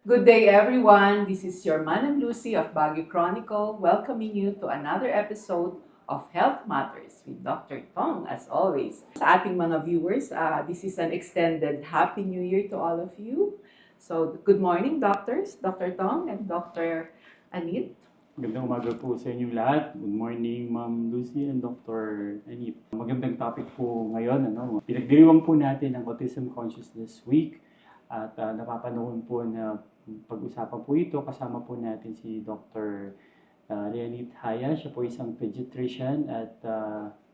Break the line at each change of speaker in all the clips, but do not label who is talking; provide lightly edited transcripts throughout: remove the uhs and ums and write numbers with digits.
Good day, everyone. This is your Manang Lucy of Baguio Chronicle, welcoming you to another episode of Health Matters with Dr. Tong, as always. Sa ating mga viewers, this is an extended Happy New Year to all of you. So, good morning, doctors, Dr. Tong and Dr. Anit.
Magandang umaga po sa inyong lahat. Good morning, Ma'am Lucy and Dr. Anit. Magandang topic po ngayon. Pinagdiriwang po natin ang Autism Consciousness Week at napapanahon po na pag-usapan po ito. Kasama po natin si Dr. Leonid Haya. Siya po isang pediatrician at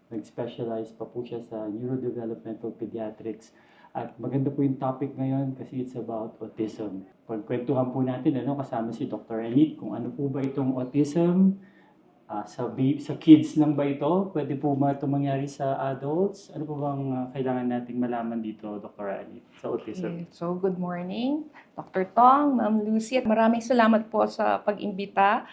nag-specialize pa po siya sa neurodevelopmental pediatrics. At maganda po yung topic ngayon kasi it's about autism. Pagkwentuhan po natin kasama si Dr. Anit kung ano po ba itong autism, sa kids lang ba ito? Pwede po ba ito mangyari sa adults? Ano po bang kailangan nating malaman dito, Dr. Anit, sa autism?
Okay. So, good morning, Dr. Tong, Ma'am Lucy, at maraming salamat po sa pag-imbita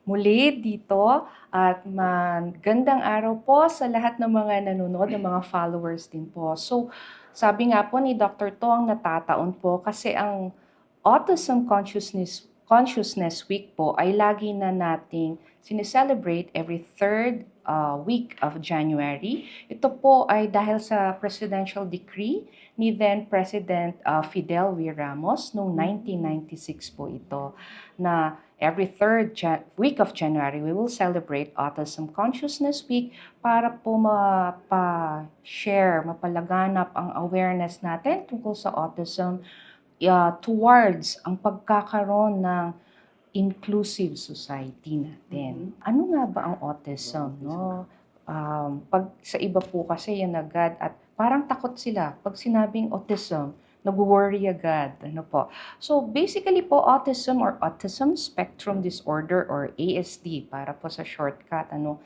muli dito at magandang araw po sa lahat ng mga nanonood, ng mga followers din po. So, sabi nga po ni Dr. Tong, natataon po kasi ang Autism Consciousness Week po ay lagi na nating sineselebrate every third week of January. Ito po ay dahil sa presidential decree ni then President Fidel V. Ramos noong 1996 po ito, na every third week of January we will celebrate Autism Consciousness Week para po mapalaganap ang awareness natin tungkol sa autism towards ang pagkakaroon ng inclusive society natin. Ano nga ba ang autism, no? Pag sa iba po kasi yan agad at parang takot sila pag sinabing autism, nag-worry agad, ano po. So basically po autism or autism spectrum disorder or ASD para po sa shortcut, ano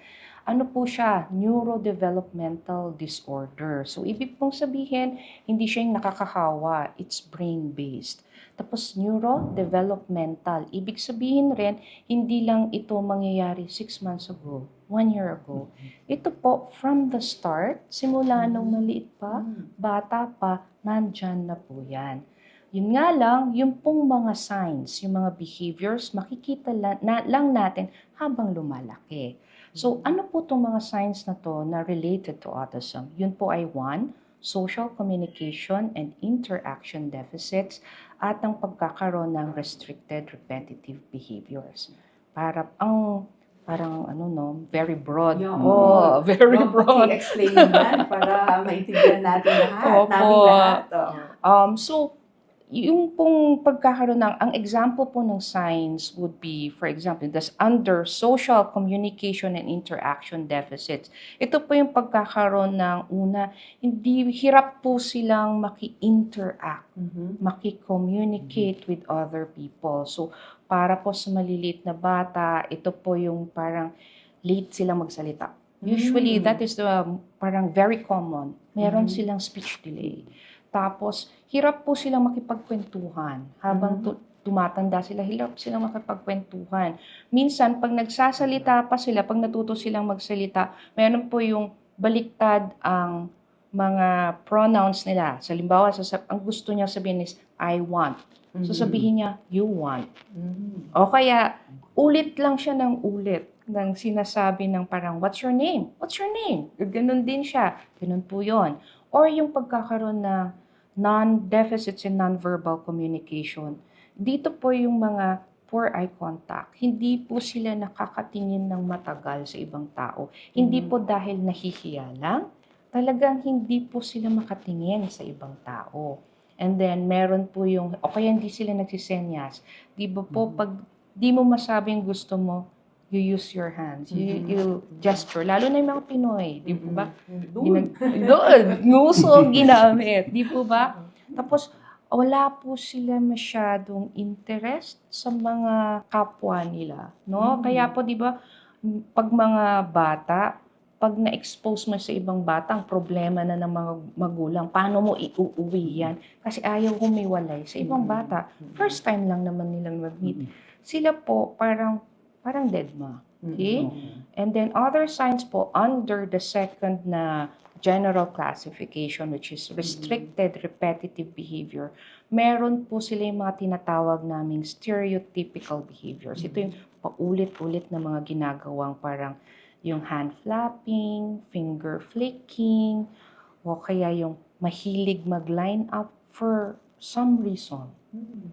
po siya, neurodevelopmental disorder. So ibig pong sabihin, hindi siya yung nakakahawa, it's brain-based. Tapos neurodevelopmental, ibig sabihin rin, hindi lang ito mangyayari 6 months ago, 1 year ago. Ito po, from the start, simula nung maliit pa, bata pa, nandyan na po yan. Yun nga lang, yung pong mga signs, yung mga behaviors, makikita lang natin habang lumalaki. So, ano po itong mga signs na to na related to autism? Yun po ay 1, social communication and interaction deficits at ang pagkakaroon ng restricted repetitive behaviors. Parang very broad.
Yeah,
very broad.
I-explain yan para maintindihan natin lahat.
Opo.
Namin lahat.
So, yung pong pagkakaroon ang example po ng signs would be, for example, das under social communication and interaction deficits. Ito po yung pagkakaroon ng una, hindi hirap po silang maki-interact, maki-communicate with other people. So, para po sa maliliit na bata, ito po yung parang late silang magsalita. Usually, that is parang very common. Meron silang speech delay. Tapos, hirap po silang makipagkwentuhan. Habang tumatanda sila, hirap silang makipagkwentuhan. Minsan, pag nagsasalita pa sila, pag natuto silang magsalita, meron po yung baliktad ang mga pronouns nila. So, halimbawa, ang gusto niya sabihin is, I want. So, sabihin niya, you want. O kaya, ulit lang siya ng ulit ng sinasabi ng parang, what's your name? What's your name? Ganun din siya. Ganun po yun. Or yung pagkakaroon na non-deficits in non-verbal communication. Dito po yung mga poor eye contact. Hindi po sila nakakatingin ng matagal sa ibang tao. Hindi po dahil nahihiya lang. Talagang hindi po sila makatingin sa ibang tao. And then, meron po yung, o kaya hindi sila nagsisenyas. Di ba po, pag di mo masabing gusto mo, you use your hands. You gesture. Lalo na yung mga Pinoy. Di po ba? Doon. Nguso ang ginamit. Di po ba? Tapos, wala po sila masyadong interest sa mga kapwa nila. No? Kaya po, di ba, pag mga bata, pag na-expose mo sa ibang bata, ang problema na ng mga magulang, paano mo iuuwi yan? Kasi ayaw humiwalay sa ibang bata. First time lang naman nilang mag-meet. Sila po, parang parang deadma. Okay?
Mhm.
And then other signs po under the second na general classification, which is restricted repetitive behavior, meron po sila yung mga tinatawag naming stereotypical behaviors. Ito yung paulit-ulit na mga ginagawang parang yung hand flapping, finger flicking, o kaya yung mahilig mag-line up for some reason.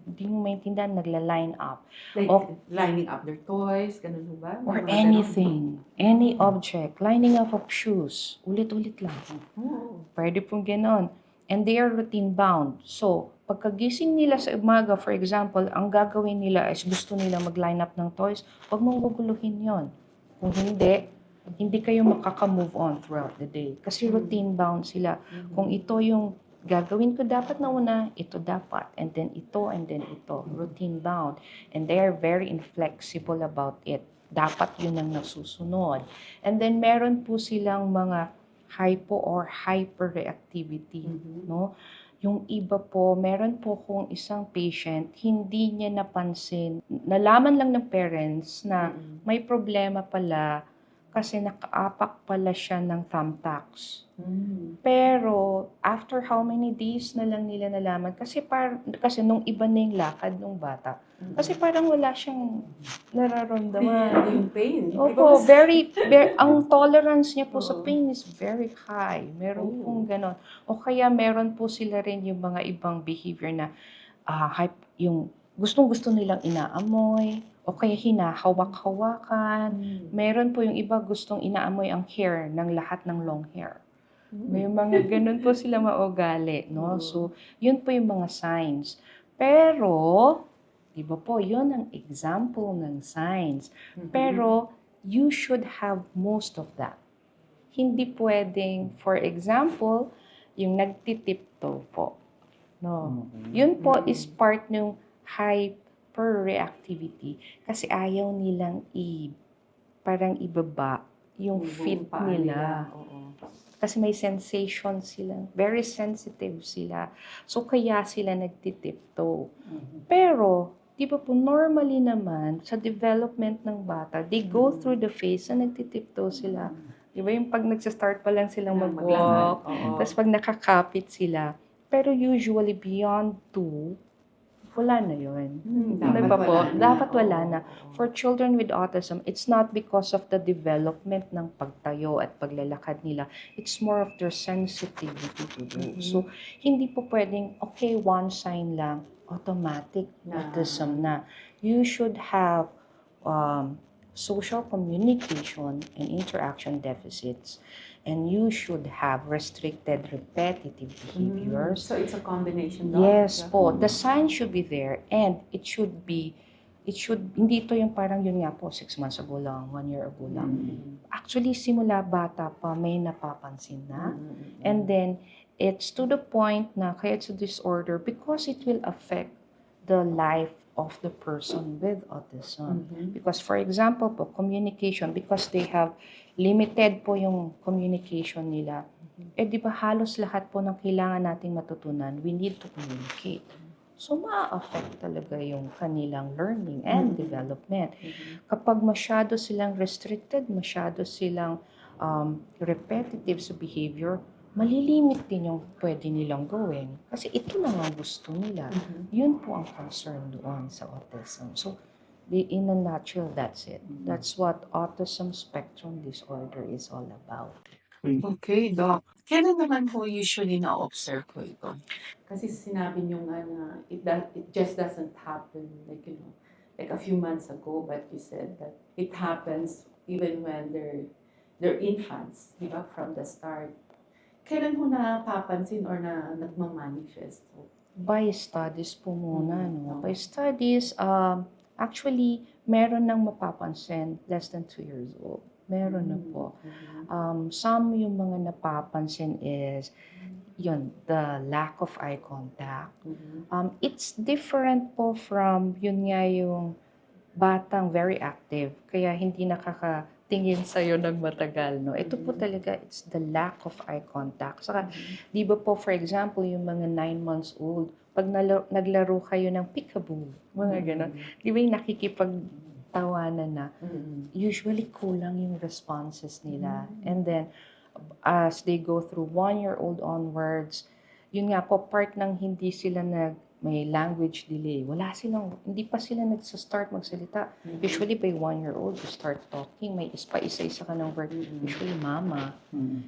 Hindi mo maintindihan, nagla-line up.
Like,
O-
lining up their toys, ganun ho ba? May
Or
mga ganun?
anything, any object, lining up of shoes, ulit-ulit lang.
Oh.
Pwede pong ganon. And they are routine bound. So, pagkagising nila sa umaga, for example, ang gagawin nila is gusto nila mag-line up ng toys, huwag mong guguluhin yon. Kung hindi kayo makaka-move on throughout the day. Kasi routine bound sila. Kung ito yung gagawin ko dapat na una, ito dapat. And then ito, and then ito. Routine bound. And they are very inflexible about it. Dapat yun ang nasusunod. And then meron po silang mga hypo or hyperreactivity, no? Yung iba po, meron po kung isang patient, hindi niya napansin, nalaman lang ng parents na may problema pala kasi nakaapak pala siya ng thumbtacks. Pero after how many days na lang nila nalaman kasi nung iba na yung lakad nung bata. Kasi parang wala siyang nararamdaman.
Yung pain.
Opo, very, ang tolerance niya po sa
Oo.
pain is very high. Meron
Oh.
pong ganon. O kaya meron po sila rin yung mga ibang behavior na yung gustong-gusto nilang inaamoy, o kaya hinahawak-hawakan. Meron po yung iba gustong inaamoy ang hair ng lahat ng long hair. May mga ganun po sila maugali, no? So, yun po yung mga signs. Pero, di ba po, yun ang example ng signs. Pero, you should have most of that. Hindi pwedeng, for example, yung nagtitiptoe po. No. Yun po is part ng hyperreactivity kasi ayaw nilang parang ibaba yung feet nila.
Oo.
Kasi may sensation sila. Very sensitive sila. So, kaya sila nagtitiptoe. Pero, di ba po, normally naman, sa development ng bata, they go through the phase na nagtitiptoe sila. Di ba yung pag nagsa-start pa lang silang mag-walk, tapos pag nakakapit sila. Pero usually, beyond 2, wala na yun. Dapat wala na. For children with autism, it's not because of the development ng pagtayo at paglalakad nila. It's more of their sensitivity to do. So, hindi po pwedeng, okay, one sign lang, automatic autism na. You should have social communication and interaction deficits. And you should have restricted repetitive behaviors.
So it's a combination,
Yes po. The sign should be there and it should, hindi ito yung parang yun nga po, 6 months ago lang, 1 year ago lang. Actually, simula bata pa, may napapansin na. And then, it's to the point na kaya it's a disorder because it will affect the life of the person with autism. Because for example po, communication, because they have limited po yung communication nila, di ba halos lahat po ng kailangan nating matutunan, we need to communicate. So, ma-affect talaga yung kanilang learning and development. Kapag masyado silang restricted, masyado silang repetitive sa behavior, malilimit din yung pwede nilang gawin. Kasi ito lang ang gusto nila. Yun po ang concern doon sa autism. So, in a nutshell, that's it. That's what autism spectrum disorder is all about.
Okay, Doc. Kailan naman po usually na-observe ko ito? Kasi sinabi niyo nga na it just doesn't happen like, like a few months ago, but you said that it happens even when they're infants, di ba, from the start. Kailan mo napapansin or nagmamanifest?
By studies po muna, no? By studies, actually, meron nang mapapansin less than 2 years old. Meron na po. Some yung mga napapansin is, the lack of eye contact. It's different po from, yun nga yung batang very active, kaya hindi nakakatingin sa'yo ng matagal, no? Ito po talaga, it's the lack of eye contact. Saka, di ba po, for example, yung mga 9 months old, pag naglaro kayo ng peekaboo, mga ganon, di ba yung tawanan na,
Mm.
usually kulang yung responses nila.
Mm.
And then, as they go through 1-year-old onwards, yun nga po, part ng hindi sila may language delay. Hindi pa sila nagsa-start magsalita. Usually by 1-year-old, you start talking. May isa-isa ka ng word. Usually mama.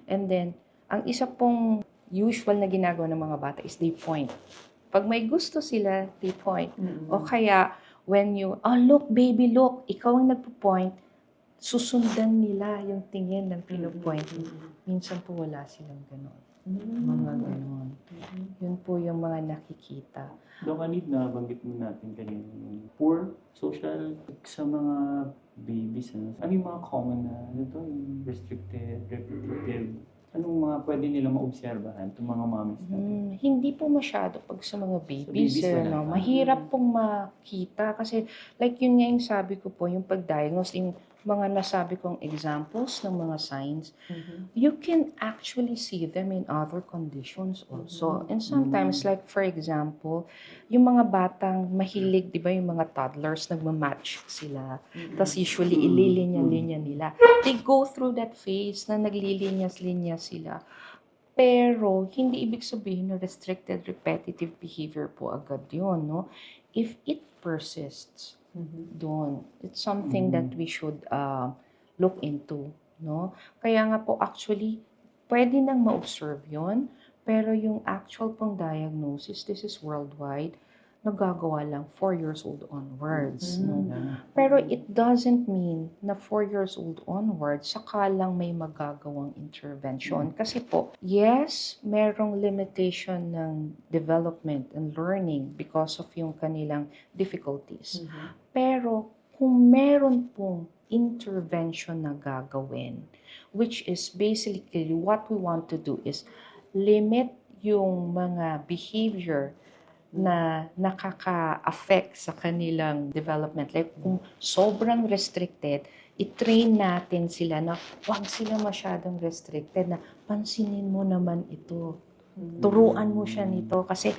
And then, ang isa pong usual na ginagawa ng mga bata is they point. Pag may gusto sila, they point. O kaya, when look, baby, look, ikaw ang nagpo-point, susundan nila yung tingin ng pinupoint. Minsan po wala silang gano'n. Mga gano'n. Yun po yung mga nakikita.
Doc, Anit, nabanggit mo natin kanina yung poor social sa mga babies. Ano yung mga common na yung restricted, repetitive? Anong mga pwede nila maobserbahan itong mga mommies natin?
Hindi po masyado pag sa mga babies.
babies wala pa.
Mahirap pong makita kasi like yun nga yung sabi ko po, yung pag-diagnose, yung mga nasabi kong examples ng mga signs, you can actually see them in other conditions also. And sometimes, like for example, yung mga batang mahilig, di ba yung mga toddlers, nagmamatch sila. Tapos usually ililinya-linya nila. They go through that phase na naglilinyas-linya sila. Pero, hindi ibig sabihin na restricted repetitive behavior po agad yun, no? If it persists, doon, it's something that we should look into, no? Kaya nga po, actually, pwede nang ma-observe yun, pero yung actual pong diagnosis, this is worldwide, nagagawa lang 4 years old onwards, no? Pero it doesn't mean na 4 years old onwards, saka lang may magagawang intervention. Kasi po, yes, merong limitation ng development and learning because of yung kanilang difficulties. Pero kung meron pong intervention na gagawin, which is basically what we want to do is limit yung mga behavior na nakaka-affect sa kanilang development. Like kung sobrang restricted, i-train natin sila na huwag sila masyadong restricted, na pansinin mo naman ito. Turuan mo siya nito kasi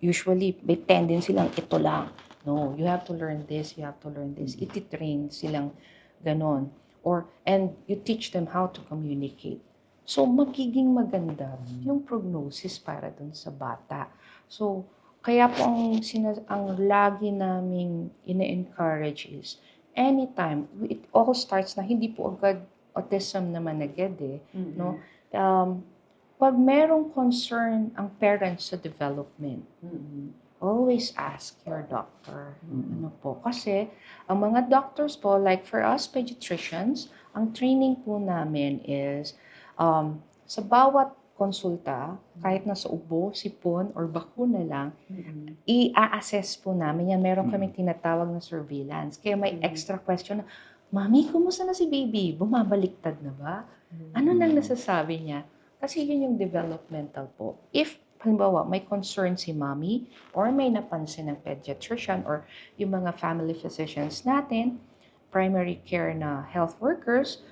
usually may tendency lang ito lang. No, you have to learn this, you have to learn this. Iti-train silang ganon. And you teach them how to communicate. So, magiging maganda yung prognosis para dun sa bata. So, kaya po ang lagi naming ine-encourage is anytime, it all starts na hindi po agad autism naman agad no? Pag merong concern ang parents sa development, always ask your doctor. Ano po? Kasi ang mga doctors po, like for us pediatricians, ang training po namin is sa bawat konsulta, kahit nasa ubo, sipon, or bakuna lang, i-assess po namin yan. Meron kaming tinatawag na surveillance. Kaya may extra question na, Mami, kumusta na si baby? Bumabaliktad na ba? Ano nang nasasabi niya? Kasi yun yung developmental po. If, halimbawa, may concern si Mami, or may napansin ng pediatrician, or yung mga family physicians natin, primary care na health workers,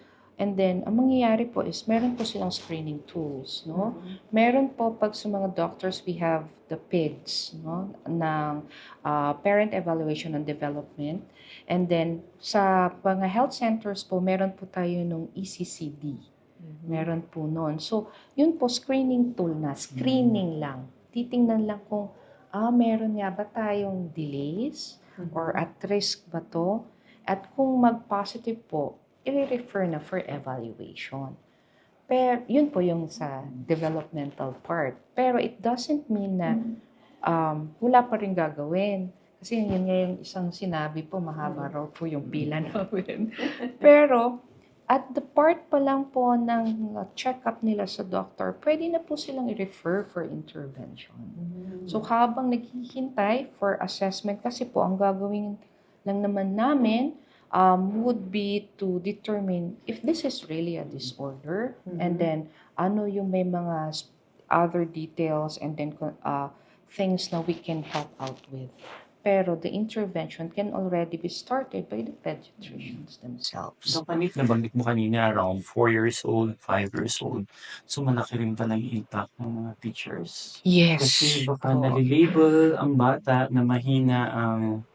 and then, ang mangyayari po is, meron po silang screening tools, no? Meron po, pag sa mga doctors, we have the PIDS, no? Ng Parent Evaluation and Development. And then, sa mga health centers po, meron po tayo nung ECCD. Meron po noon. So, yun po, screening tool na. Screening lang. Titingnan lang kung, meron nga ba tayong delays? Or at risk ba to? At kung mag-positive po, i-refer na for evaluation. Pero, yun po yung sa developmental part. Pero it doesn't mean na wala pa rin gagawin. Kasi yun nga yung isang sinabi po, mahaba raw po yung pila namin. Pero, at the part pa lang po ng check-up nila sa doctor, pwede na po silang i-refer for intervention. So, habang naghihintay for assessment, kasi po, ang gagawin lang naman namin, would be to determine if this is really a disorder, and then ano yung may mga other details, and then things na we can help out with. Pero the intervention can already be started by the pediatricians themselves.
So, Panit, nabanggit mo kanina around 4 years old, 5 years old. So, malaki rin pala yung impact ng mga teachers.
Yes.
Kasi baka nalilabel ang bata na mahina ang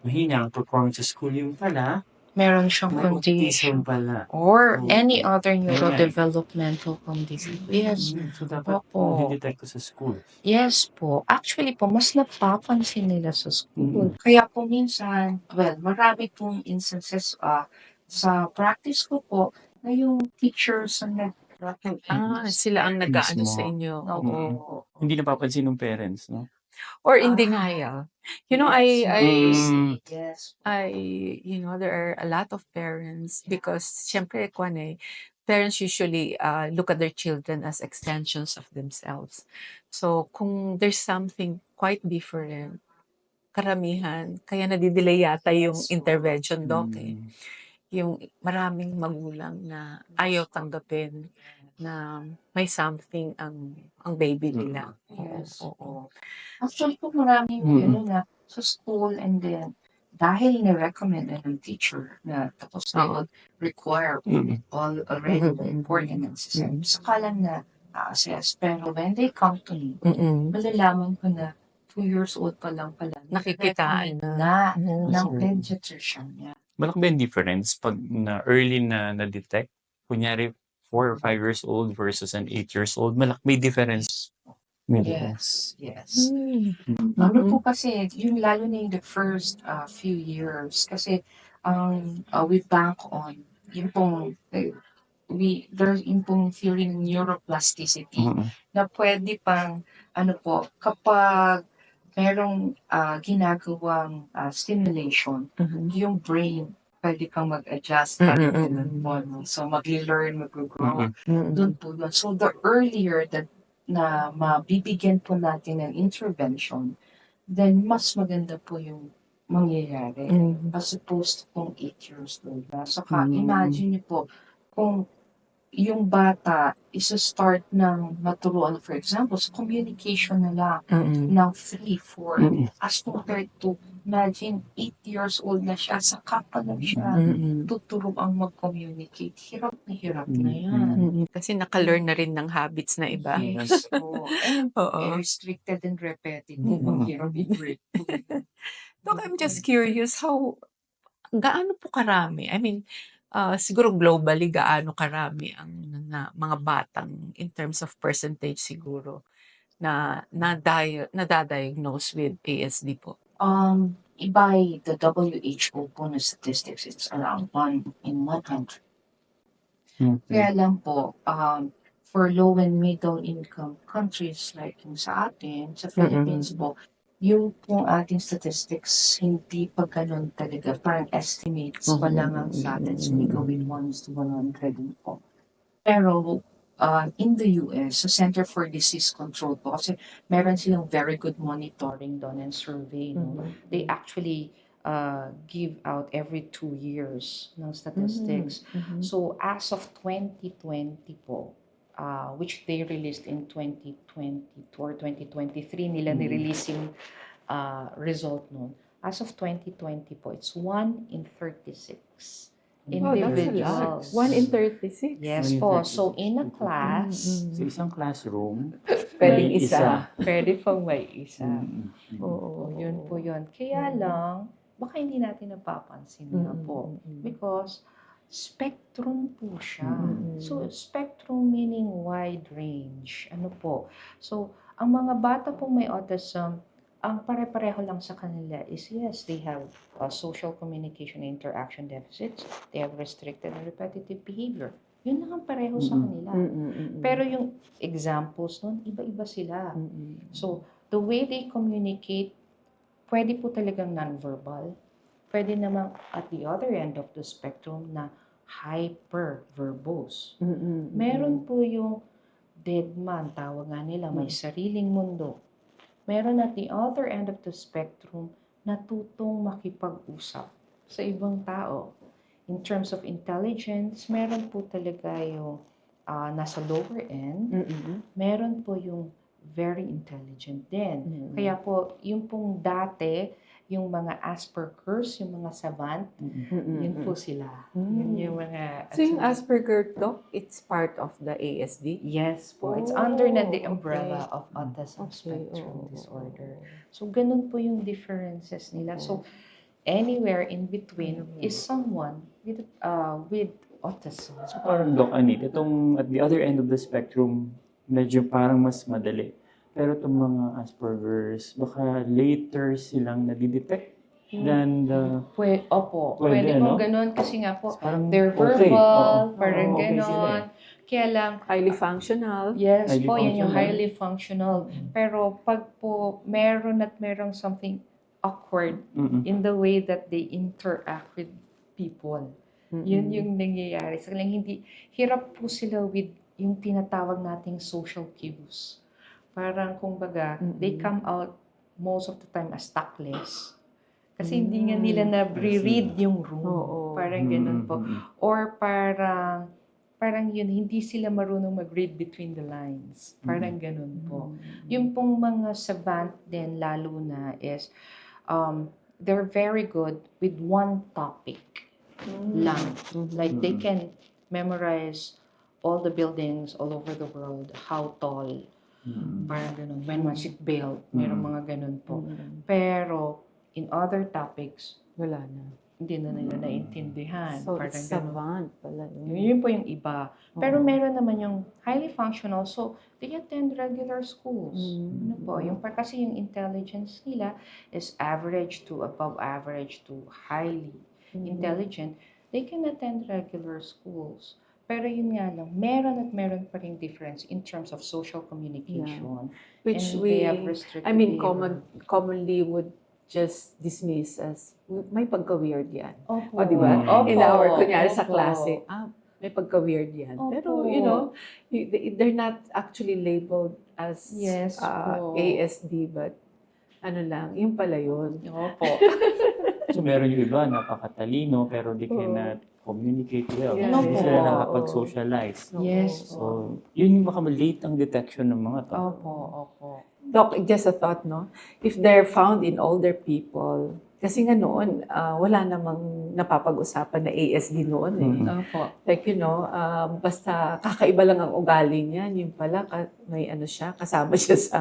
mahina ang performance sa school, yung pala,
Meron siyang
may autism
condition
pala.
or
Oo.
any other
Ayan.
neurodevelopmental condition. Yes.
So, dapat
Opo.
detect ko sa school.
Yes po. Actually po, mas napapansin nila sa school.
Mm.
Kaya po minsan, well, marami pong instances sa practice ko po na yung teachers ang
Sila ang nag-aano
Mismo.
sa inyo. Oo.
Hindi napapansin ng parents, no?
Or in denial. You know, I,
yes.
there are a lot of parents because, syempre, parents usually look at their children as extensions of themselves. So, kung there's something quite different, karamihan, kaya nadidelay yata yung intervention, Doc, eh. Yung maraming magulang na ayaw tanggapin na may something ang baby nila.
Yes.
Oo.
Actually po maraming gano'n na sa school and then dahil ni-recommend na ng teacher na tapos they would require already the report and necessary. Saka lang na assess. Pero when they come to me, malalaman ko na 2 years old pa lang pala.
Nakikitaan
na
Mhm.
ng pediatrician niya.
Malaki ba yung difference pag na early na na-detect? Kunyari, 4 or 5 years old versus an 8 years old, may difference.
Yes, yes.
Mm.
Ano po kasi, yung lalo na yung the first few years, kasi we bank on, yung pong, there's yung pong feeling neuroplasticity, na pwede pang, ano po, kapag merong ginagawang stimulation, yung brain, pwede kang mag-adjust, parang ganun po, no? So, mag-learn, mag-grow, dun po yun. So, the earlier that na mabibigyan po natin ng intervention, then mas maganda po yung mangyayari. As opposed to kung 8 years old na. Saka imagine niyo po, kung yung bata isa-start ng maturuan, for example, sa communication na lang, ng 3, 4, as compared to, imagine, 8 years old na siya, saka pa lang siya tuturuang mag-communicate. Hirap na yan.
Kasi naka-learn na rin ng habits na iba.
Yes po. And
Oo.
restricted and repetitive. Ang hirap i-break.
Doc, I'm just curious, gaano po karami? I mean, siguro globally, gaano karami ang mga batang in terms of percentage siguro na nadadiagnose with ASD po?
By the WHO po na statistics, it's around 1 in 100. Kaya lang po, for low and middle income countries like yung sa atin, sa Philippines po, yung pong ating statistics, hindi pa ganun talaga. Parang estimates pa lang ang sa atin. So we go with 1:100 din po. Pero in the US, sa Center for Disease Control po, kasi meron silang very good monitoring doon and survey. No? They actually give out every 2 years ng statistics. So as of 2020 po, which they released in 2022 or 2023 nila nirelease yung result nun. As of 2020 po, it's 1 in 36 individuals.
1 in 36?
Yes
1 in
po.
36.
So in a class,
Sa isang classroom,
Pwedeng
may
isa.
pwede pong may isa.
Oo.
Yun po yun. Kaya lang, baka hindi natin napapansin na po. Because spectrum po siya. So, spectrum meaning wide range. Ano po? So, ang mga bata pong may autism, ang pare-pareho lang sa kanila is yes, they have social communication and interaction deficits. They have restricted and repetitive behavior. Yun lang ang pareho sa kanila. Pero yung examples nun, iba-iba sila. So, the way they communicate, pwede po talagang non-verbal. Pwede naman at the other end of the spectrum na hyper-verbose. Meron po yung dead man, tawag nga nila, may sariling mundo. Meron at the other end of the spectrum, natutong makipag-usap sa ibang tao. In terms of intelligence, meron po talaga yung nasa lower end. Meron po yung very intelligent din. Kaya po, yung pong dati, yung mga Asperger's, yung mga savant, yun po sila. Yun yung mga...
So yung Asperger, Doc, it's part of the ASD?
Yes po. It's
Oh,
under the
okay.
umbrella of autism
Okay,
spectrum
oo.
disorder. So, ganun po yung differences nila. So, anywhere in between is someone with autism.
So parang Doc Anit, itong at the other end of the spectrum, medyo parang mas madali. Pero itong mga Asperger's, baka later silang nadidetect than the...
Opo,
Pwede,
pwede
ano?
pong ganun kasi nga po,
Parang
they're
okay.
verbal,
Oo.
parang
Okay sila
ganon. Kaya lang,
Highly functional.
yes
Highly
po, yan yung
functional.
highly functional. Pero pag po merong something awkward
Mm-mm.
in the way that they interact with people, yun yung nangyayari. Sa kanila, hindi, hirap po sila with yung tinatawag nating social cues. Parang, kumbaga, they come out most of the time as tactless. Kasi hindi nga nila na-read yung room.
Oo.
Parang ganun po.
Mm-mm.
Or parang yun, hindi sila marunong mag-read between the lines. Parang ganun po. Yung pong mga savant din, lalo na is, they're very good with one topic lang. Like, they can memorize all the buildings all over the world, how tall, parang ganun. When one seat belt, merong mga ganun po. Pero, in other topics,
Wala na.
hindi na nila naintindihan.
So,
Parang
it's
ganun.
savant pala.
Yun po yung iba. Pero meron naman yung highly functional, so they attend regular schools. Ano po, yung kasi yung intelligence nila is average to above average to highly intelligent, they can attend regular schools. Pero yun nga lang, meron pa rin difference in terms of social communication.
Which
And
we,
they have restricted
I mean,
behavior.
commonly would just dismiss as, may pagka-weird yan.
Opo.
O, di ba?
Opo.
In our, kunyari sa
Opo.
klase, may pagka-weird yan.
Opo.
Pero, they're not actually labeled as
Yes po.
ASD, but ano lang, yung pala yun.
Opo.
So meron yung iba, napakatalino, pero they cannot communicate well.
Yes.
Hindi
Opo.
sila nakapag-socialize.
Yes
So,
po.
yun yung baka late ang detection ng mga to.
Opo.
Doc, just a thought, no? If they're found in older people, kasi nga noon, wala namang napapag-usapan na ASD noon eh.
Opo.
Like, basta kakaiba lang ang ugali niya, yung pala, may ano siya, kasama siya sa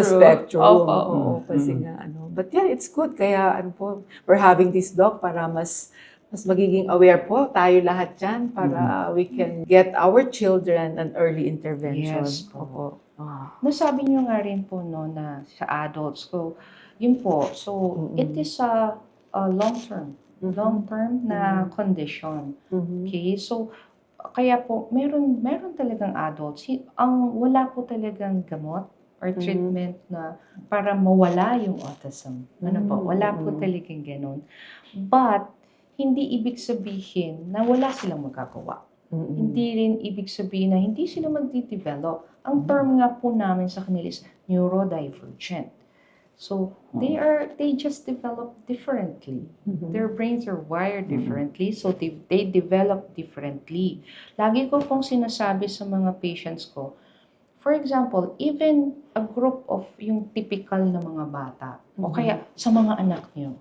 spectrum.
Opo.
Oo, kasi nga, But yeah, it's good. Kaya, we're having this doc para mas magiging aware po tayo lahat dyan para we can get our children an early intervention.
Yes po.
Opo.
Nasabi niyo nga rin po no na sa adults. So, yun po. So, it is a long-term na condition. Okay? So, kaya po, meron talagang adults. Ang wala po talagang gamot or treatment na para mawala yung autism. Ano po? Wala po talagang ganun. But, hindi ibig sabihin na wala silang magagawa. Hindi rin ibig sabihin na hindi sila magdi-develop. Ang term nga po namin sa kanila is neurodivergent. So, they just develop differently. Their brains are wired differently, so they develop differently. Lagi ko pong sinasabi sa mga patients ko, for example, even a group of yung typical na mga bata, o kaya sa mga anak niyo,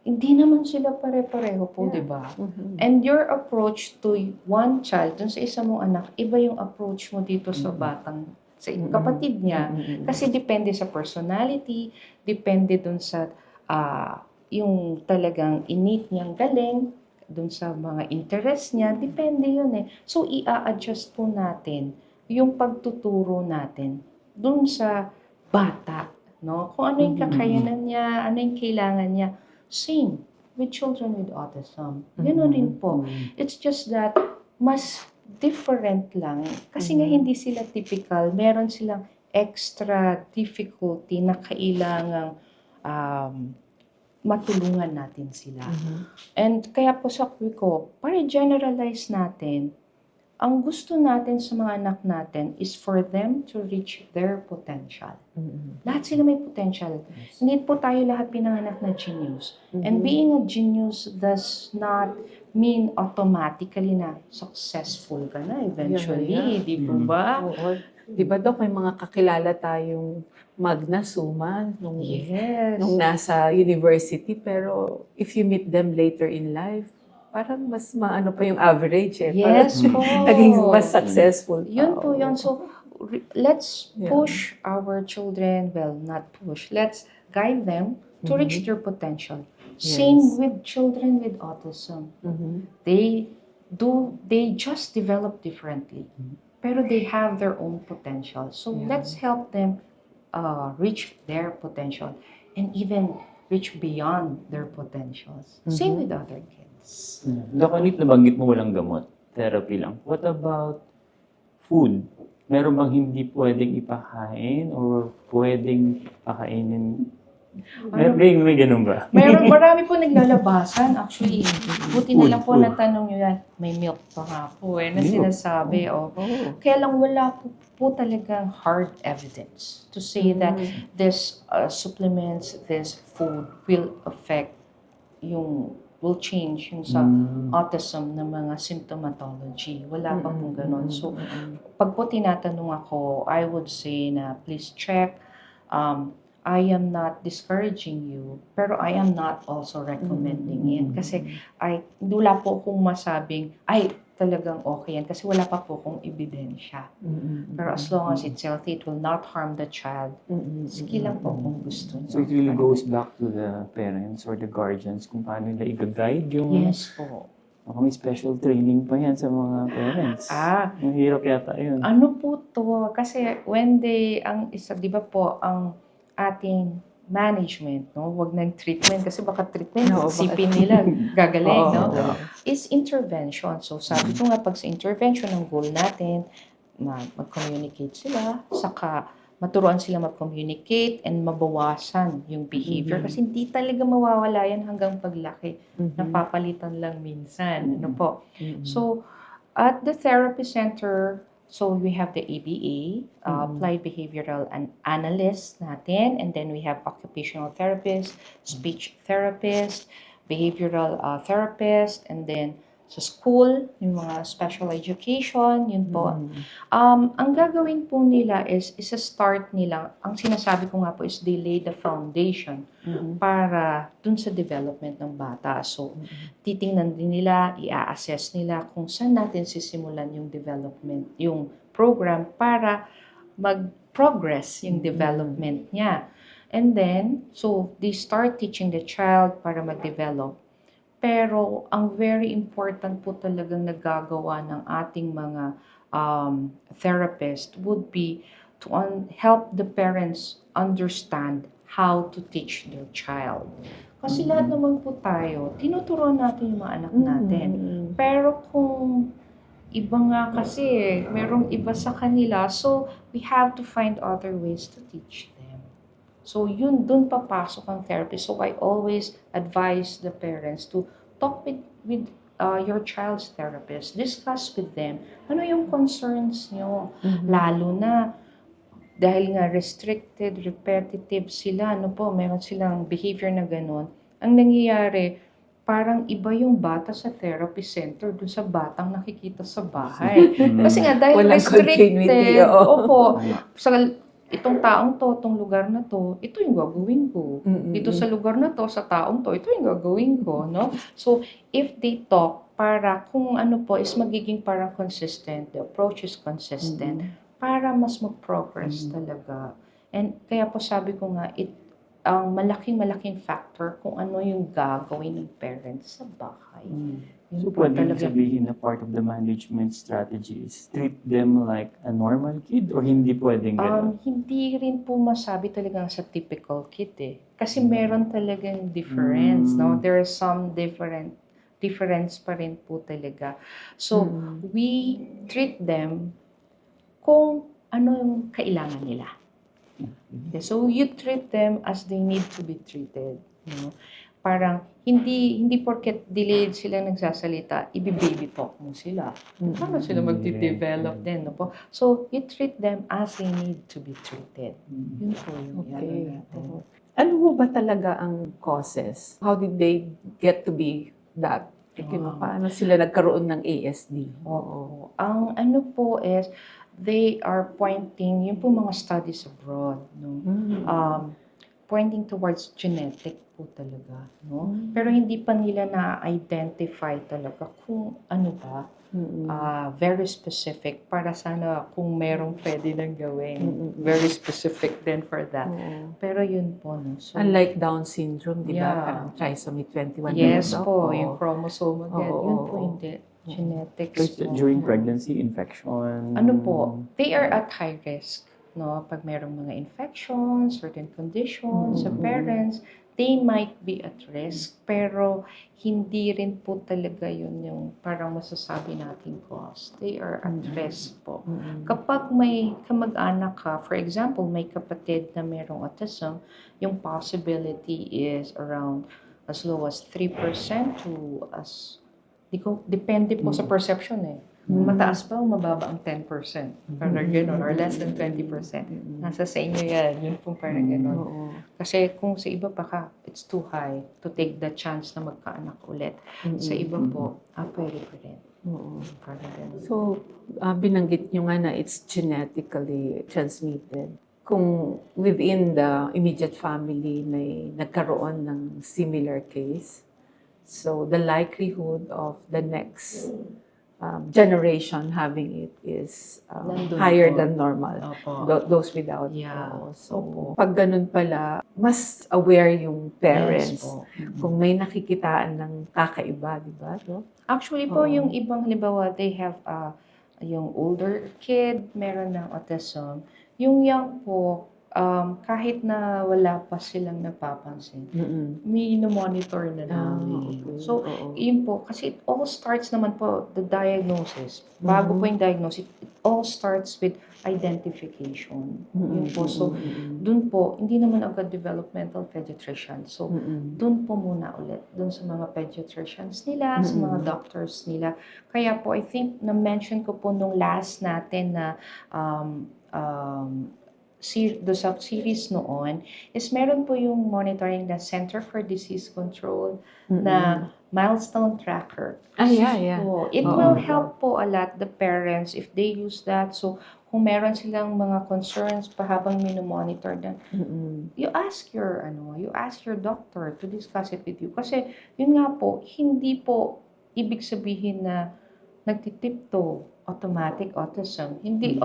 hindi naman sila pare-pareho po, di ba? And your approach to one child, dun sa isa mong anak, iba yung approach mo dito sa batang, sa kapatid niya. Kasi depende sa personality, depende dun sa yung talagang innate niyang galing, dun sa mga interest niya, depende yun eh. So, i-a-adjust po natin yung pagtuturo natin dun sa bata, no? Kung ano yung kakayanan niya, ano yung kailangan niya. Same with children with autism. Gano'n rin po. It's just that mas different lang. Kasi nga hindi sila typical. Meron silang extra difficulty na kailangang matulungan natin sila. And kaya po sabi ko, para generalize natin, ang gusto natin sa mga anak natin is for them to reach their potential. Lahat sila may potential. Hindi po tayo lahat pinanganak na genius. And being a genius does not mean automatically na successful ka na eventually. Di po ba?
Oo. Di ba, Doc, may mga kakilala tayong magna summa nung nasa university, pero if you meet them later in life, parang mas maano pa yung average eh.
Yes po.
Naging mas successful.
Yun po yun. So, let's push our children, well, not push, let's guide them to reach their potential. Same with children with autism. They just develop differently, pero they have their own potential. So let's help them reach their potential and even reach beyond their potentials. Same with other kids.
Doc, Anip, nabanggit mo walang gamot. Therapy lang. What about food? Meron bang hindi pwedeng ipakain or pwedeng pakainin? May ganun ba?
Marami po naglalabasan. Actually, buti na lang po natanong nyo yan. May milk pa nga po na sinasabi. Kaya lang wala po talagang hard evidence to say that this supplements, this food will change yung sa autism na mga symptomatology. Wala pa pong ganun. So, pag po tinatanong ako, I would say na please check. I am not discouraging you, pero I am not also recommending it. Kasi wala po akong masabing, talagang okay yan. Kasi wala pa po akong ebidensya. Pero as long as it's healthy, it will not harm the child. Sige lang po kung gusto niyo.
So it really goes back to the parents or the guardians kung paano nila i-guide yung...
Yes po.
May special training pa yan sa mga parents. Ang hirap yata yun.
Ano po to? Kasi when di ba po, ang ating management, no? Wag ng treatment kasi baka treatment, isipin nila gagaling, no? Is intervention. So sabi ko nga pag sa intervention ang goal natin mag-communicate sila, saka maturuan sila mag-communicate and mabawasan yung behavior kasi hindi talaga mawawala yan hanggang paglaki. Napapalitan lang minsan, ano po. So at the therapy center, so we have the ABA, Applied Behavioral Analyst natin, and then we have occupational therapist, speech therapist, behavioral therapist, and then sa school, yung mga special education, yun po. Ang gagawin po nila is isa-start nila, ang sinasabi ko nga po is they lay the foundation para dun sa development ng bata. So, titingnan din nila, i-assess nila kung saan natin sisimulan yung development, yung program para mag-progress yung development niya. And then, so they start teaching the child para mag-develop. Pero ang very important po talagang nagagawa ng ating mga therapist would be to help the parents understand how to teach their child. Kasi lahat naman po tayo, tinuturuan natin yung mga anak natin. Pero kung iba nga kasi, merong iba sa kanila, so we have to find other ways to teach them. So yun, dun papasok ang therapy. So I always advise the parents to talk with your child's therapist. Discuss with them. Ano yung concerns nyo? Lalo na dahil nga restricted, repetitive sila, meron silang behavior na ganun. Ang nangyayari, parang iba yung bata sa therapy center dun sa batang nakikita sa bahay. Kasi nga dahil
Walang continuity,
restricted, itong taong to, itong lugar na to, ito yung gagawin ko. Dito sa lugar na to, sa taong to, ito yung gagawin ko, no? So, if they talk, para kung ano po, is magiging parang consistent, the approach is consistent, para mas mag-progress talaga. And kaya po sabi ko nga, ang malaking factor kung ano yung gagawin ng parents sa bahay.
So, pwede sabihin na part of the management strategy is treat them like a normal kid or hindi pwedeng gano'n?
Hindi rin po masabi talaga sa typical kid Kasi meron talagang difference, no? There is some difference pa rin po talaga. So, we treat them kung ano yung kailangan nila. Okay, so, you treat them as they need to be treated, no? Parang hindi porket delayed sila nagsasalita, i-baby talk mo sila. Paano sila magde-develop din, no po? So, you treat them as they need to be treated. Yun po yung natin.
Ano po ba talaga ang causes? How did they get to be that? Paano sila nagkaroon ng ASD?
Oo. Ang ano po is, they are pointing, yung po mga studies abroad, no? pointing towards genetic po talaga, no? Pero hindi pa nila na-identify talaga kung ano ba, very specific para sana kung merong pwede nang gawin. Very specific din for that.
Oo.
Pero yun po, no? So,
Unlike Down syndrome, di ba?
Yeah.
Parang trisomy 21
yes
develop.
po,
Oo.
yung chromosome again.
Oo,
Yun po
oo.
hindi. Genetics
First,
po.
during pregnancy, infection.
Ano po, they are at high risk, no? Pag merong mga infections, certain conditions sa parents, they might be at risk, pero hindi rin po talaga yun yung parang masasabi nating cause. They are at risk po. Kapag may kamag-anak ka, for example, may kapatid na merong autism, yung possibility is around as low as 3% to as depende po sa perception eh. Mataas pa o mababa ang 10%. Parang gano'n, or less than 20%. Nasa sa inyo yan. Yun po parang gano'n.
Oo.
Kasi kung sa iba pa ka, it's too high to take the chance na magkaanak ulit. Sa iba po, pwede pa rin.
Oo.
Parang gano'n.
So, binanggit nyo nga na it's genetically transmitted. Kung within the immediate family may nagkaroon ng similar case, so the likelihood of the next generation having it is
Nandun
higher
po.
than normal.
Opo.
Those without.
Yeah.
Oo. So,
Opo.
pag ganun pala, mas aware yung parents
Yes po.
kung may nakikitaan ng kakaiba, di ba? No?
Actually po,
Oo.
yung ibang halimbawa, they have yung older kid, meron ng autism. Yung young po, kahit na wala pa silang napapansin, may monitor na namin.
Okay.
So,
Oo.
yun po, kasi it all starts naman po, the diagnosis. Bago po yung diagnosis, it all starts with identification. Yun po. So, dun po, hindi naman agad developmental pediatrician. So, dun po muna ulit. Dun sa mga pediatricians nila, sa mga doctors nila. Kaya po, I think, na-mention ko po nung last natin na do sa series noon, is meron po yung monitoring the Center for Disease Control na milestone tracker.
Yeah.
So, it will help po a lot the parents if they use that. So, kung meron silang mga concerns pa habang minomonitor na, you ask your doctor to discuss it with you. Kasi, yun nga po, hindi po ibig sabihin na nagtitipto automatic autism. Hindi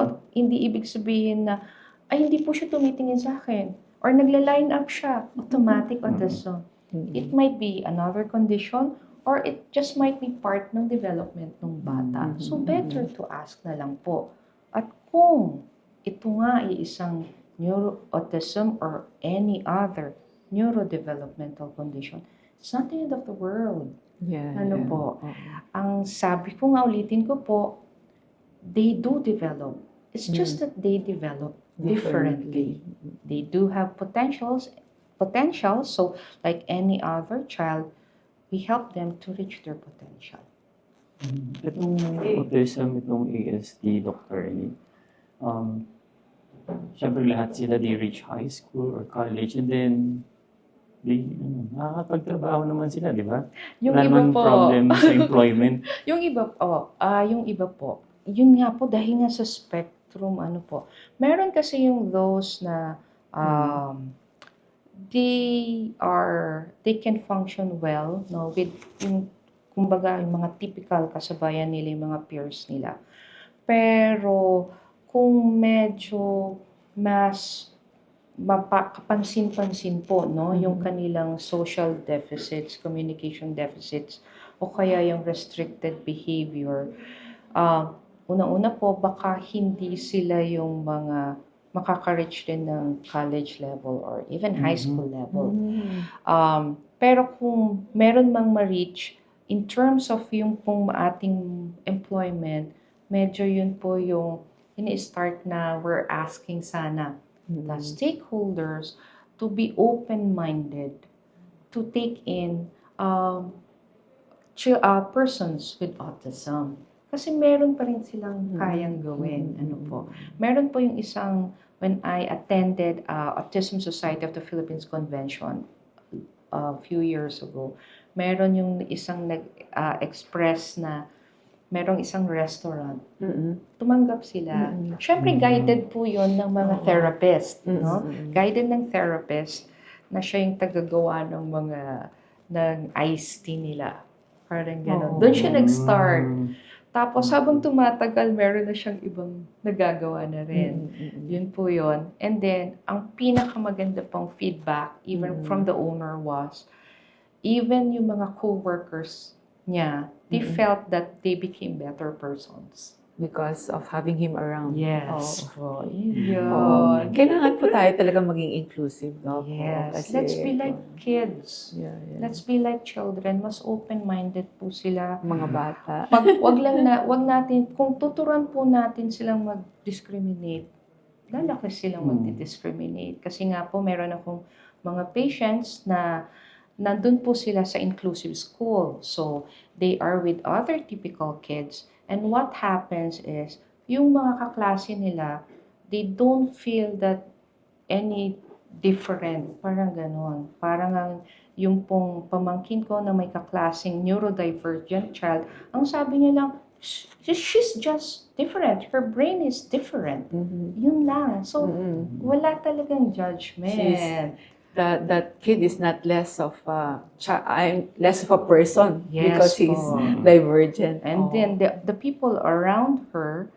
ibig sabihin na ay hindi po siya tumitingin sa akin or nagla-line up siya, automatic autism. It might be another condition or it just might be part ng development ng bata. So better to ask na lang po. At kung ito nga ay isang neuroautism or any other neurodevelopmental condition, it's not the end of the world.
Yeah.
Ano po? Ang sabi ko nga, ulitin ko po, they do develop. It's just that they develop differently. They do have potentials. So, like any other child, we help them to reach their potential.
Itong autism, itong ASD, Dr. Eli, syempre lahat sila, they reach high school or college and then nakakapagtrabaho naman sila, di ba?
Yung
Wala
iba
naman
po,
problem sa employment.
yung iba po, yun nga po, dahil nga sa spectrum, meron kasi yung those na, they can function well, no, with yung, kumbaga, yung mga typical kasabayan nila, yung mga peers nila. Pero, kung medyo mas kapansin-pansin po, no, yung kanilang social deficits, communication deficits, o kaya yung restricted behavior, una-una po, baka hindi sila yung mga makaka-reach din ng college level or even high school level. Pero kung meron mang ma-reach, in terms of yung pong ating employment, medyo yun po yung ini-start na we're asking sana the stakeholders to be open-minded to take in persons with autism. Kasi meron pa rin silang kayang gawin. Meron po yung isang, when I attended Autism Society of the Philippines Convention a few years ago, meron yung isang nag-express na merong isang restaurant. Tumanggap sila. Siyempre, guided po yun ng mga therapist. No? Guided ng therapist. na siya yung tagagawa ng mga ng iced tea nila. Parang gano'n.
Oo.
Doon siya nag-start.
Mm.
Tapos habang tumatagal, meron na siyang ibang nagagawa na rin. Yun po yun. And then, ang pinakamaganda pang feedback, even from the owner was, even yung mga co-workers niya, they felt that they became better persons.
Because of having him around.
Yes.
Oo.
Po, yun.
Kailangan po tayo talaga maging inclusive, no?
Yes.
Kasi,
Let's be like kids.
yeah.
Let's be like children. Mas open-minded po sila.
Mga bata.
Wag natin, kung tuturuan po natin silang mag-discriminate, lalaki silang mag-discriminate. Kasi nga po, meron akong mga patients na nandun po sila sa inclusive school. So, they are with other typical kids. And what happens is, yung mga kaklase nila, they don't feel that any different. Parang ganon. Parang yung pong pamangkin ko na may kaklaseng neurodivergent child, ang sabi niya lang, she's just different. Her brain is different. Yun lang. So, wala talagang judgment.
That kid is not less of less of a person
Yes,
because he's
po.
divergent.
And then the people around her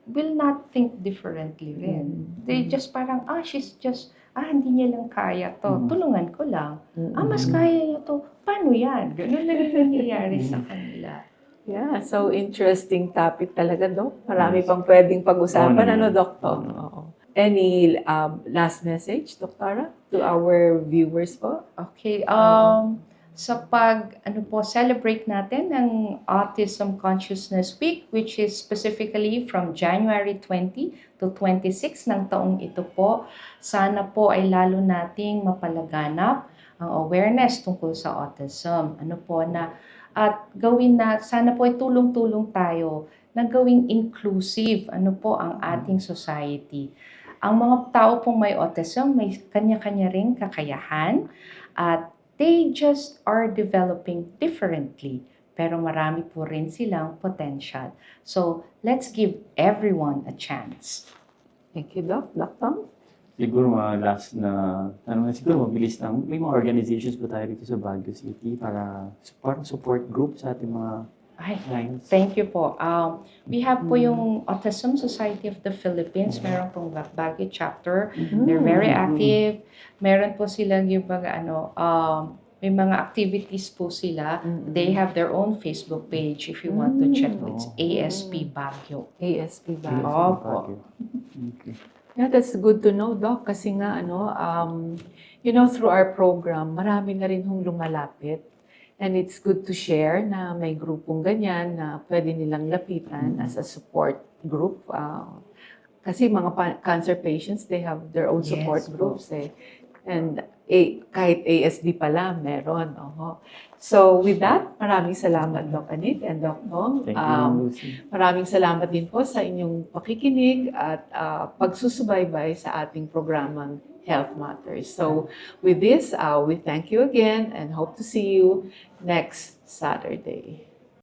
will not think differently rin. They just parang, she's just, hindi niya lang kaya to. Tulungan ko lang. Mas kaya niya to. Paano yan? Ganun lang yung nangyayari sa kanila.
Yeah, so interesting topic talaga, Doc. Marami pang pwedeng pag-usapan.
Oo
Ano,
naman.
Doc? Oo. Any last message, Dr. to our viewers po?
Okay, sa celebrate natin ng Autism Consciousness Week, which is specifically from January 20 to 26 ng taong ito po. Sana po ay lalo nating mapalaganap ang awareness tungkol sa autism. At gawin na, sana po ay tulong-tulong tayo na gawing inclusive, ang ating society. Ang mga tao pong may autism, may kanya-kanya ring kakayahan at they just are developing differently. Pero marami po rin silang potential. So, let's give everyone a chance.
Thank you, Doc. Doc Tom?
Siguro last na, siguro mabilis lang, may mga organizations po tayo dito sa Baguio City para parang support group sa ating mga clients.
Thank you po. We have po yung Autism Society of the Philippines. Meron pong Baguio chapter. They're very active. Meron po silang yung mga may mga activities po sila. They have their own Facebook page if you want to check. It's ASP Baguio.
ASP ba?
Opo.
Okay.
Yeah, that's good to know, Doc. Kasi nga, through our program, marami na rin hong lumalapit. And it's good to share na may grupong ganyan na pwede nilang lapitan as a support group. Kasi mga cancer patients, they have their own support groups eh. And kahit ASD pala, meron. So with that, maraming salamat, Doc Anit and Doc Tom.
Thank you, Lucy.
Maraming salamat din po sa inyong pakikinig at pagsusubaybay sa ating programang Health Matters. So with this, we thank you again and hope to see you next Saturday.